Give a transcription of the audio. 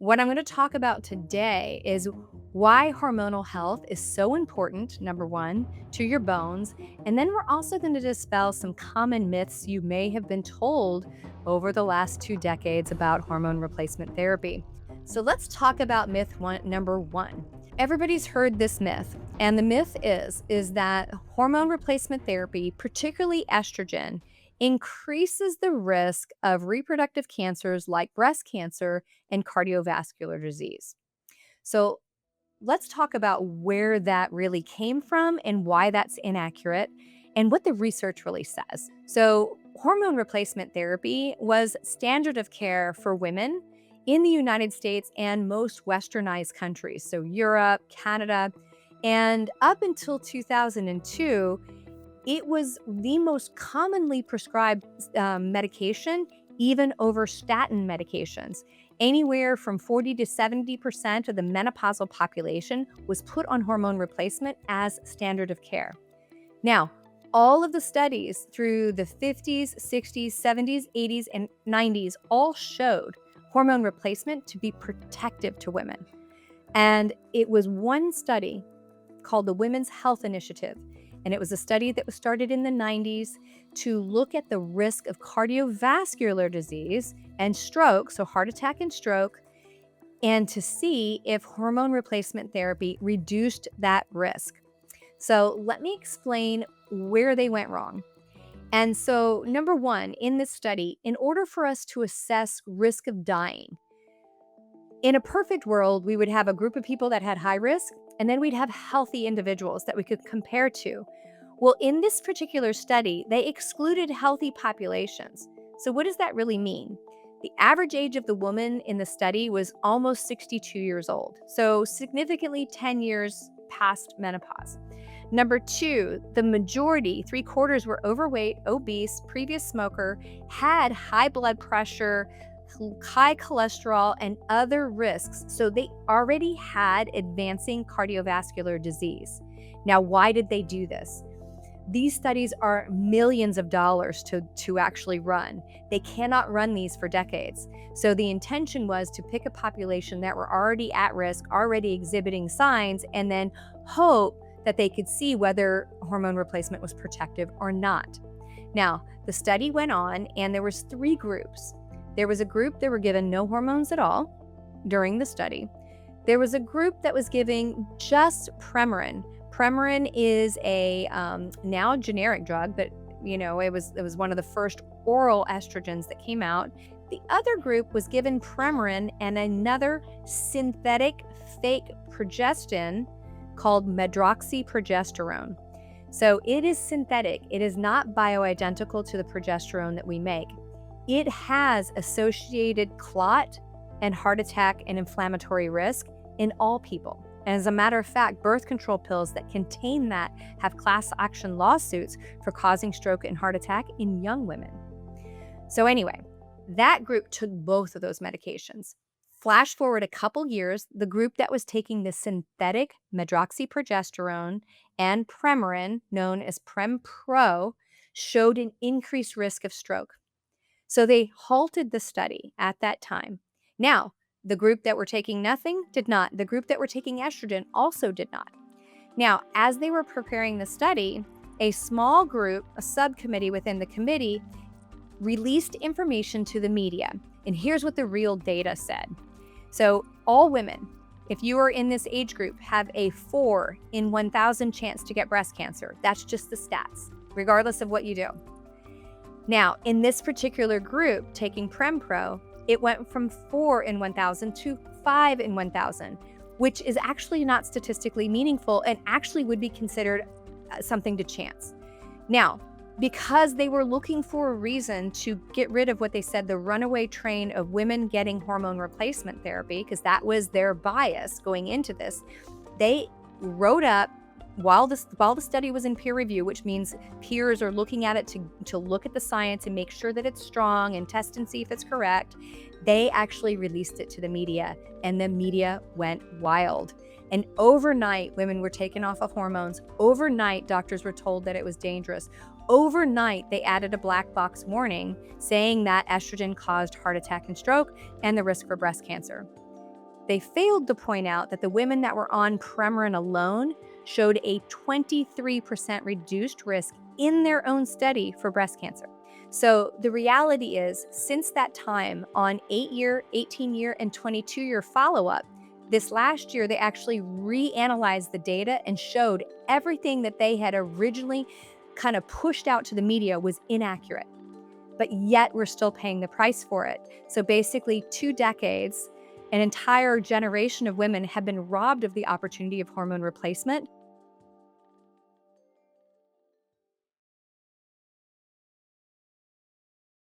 What I'm going to talk about today is why hormonal health is so important, number one, to your bones. And then we're also going to dispel some common myths you may have been told over the last 2 decades about hormone replacement therapy. So let's talk about number one. Everybody's heard this myth, and the myth is that hormone replacement therapy, particularly estrogen, increases the risk of reproductive cancers like breast cancer and cardiovascular disease. So, let's talk about where that really came from and why that's inaccurate and what the research really says. So, hormone replacement therapy was standard of care for women in the United States and most westernized countries, so Europe, Canada, and up until 2002, it was the most commonly prescribed medication, even over statin medications. Anywhere from 40 to 70% of the menopausal population was put on hormone replacement as standard of care. Now, all of the studies through the 50s, 60s, 70s, 80s, and 90s all showed hormone replacement to be protective to women. And it was one study called the Women's Health Initiative. And it was a study that was started in the 90s to look at the risk of cardiovascular disease and stroke, so heart attack and stroke, and to see if hormone replacement therapy reduced that risk. So let me explain where they went wrong. And so, number one, in this study, in order for us to assess risk of dying, in a perfect world, we would have a group of people that had high risk, and then we'd have healthy individuals that we could compare to. Well, in this particular study, they excluded healthy populations. So, what does that really mean? The average age of the woman in the study was almost 62 years old, so significantly 10 years past menopause. Number two, the majority, three-quarters, were overweight, obese, previous smoker, had high blood pressure, high cholesterol, and other risks. So they already had advancing cardiovascular disease. Now, why did they do this? These studies are millions of dollars to actually run. They cannot run these for decades. So the intention was to pick a population that were already at risk, already exhibiting signs, and then hope that they could see whether hormone replacement was protective or not. Now, the study went on, and there was 3 groups. There was a group that were given no hormones at all during the study. There was a group that was giving just Premarin. Premarin is a now generic drug, but it was one of the first oral estrogens that came out. The other group was given Premarin and another synthetic fake progestin called medroxyprogesterone. So it is synthetic. It is not bioidentical to the progesterone that we make. It has associated clot and heart attack and inflammatory risk in all people. And as a matter of fact, birth control pills that contain that have class action lawsuits for causing stroke and heart attack in young women. So anyway, that group took both of ththose medications. Flash forward a couple years, the group that was taking the synthetic medroxyprogesterone and Premarin, known as PremPro, showed an increased risk of stroke. So they halted the study at that time. Now, the group that were taking nothing did not. The group that were taking estrogen also did not. Now, as they were preparing the study, a small group, a subcommittee within the committee, released information to the media. And here's what the real data said. So all women, if you are in this age group, have a 4 in 1,000 chance to get breast cancer. That's just the stats, regardless of what you do. Now, in this particular group taking PremPro, it went from 4 in 1,000 to 5 in 1,000, which is actually not statistically meaningful and actually would be considered something to chance. Now, because they were looking for a reason to get rid of what they said the runaway train of women getting hormone replacement therapy, because that was their bias going into this, they wrote up, while the study was in peer review, which means peers are looking at it to look at the science and make sure that it's strong and test and see if it's correct, they actually released it to the media, and the media went wild. And overnight, women were taken off of hormones. Overnight, doctors were told that it was dangerous. Overnight, they added a black box warning saying that estrogen caused heart attack and stroke and the risk for breast cancer. They failed to point out that the women that were on Premarin alone showed a 23% reduced risk in their own study for breast cancer. So the reality is, since that time on 8-year, 18-year, and 22-year follow-up, this last year they actually reanalyzed the data and showed everything that they had originally kind of pushed out to the media was inaccurate. But yet we're still paying the price for it. So basically 2 decades, an entire generation of women have been robbed of the opportunity of hormone replacement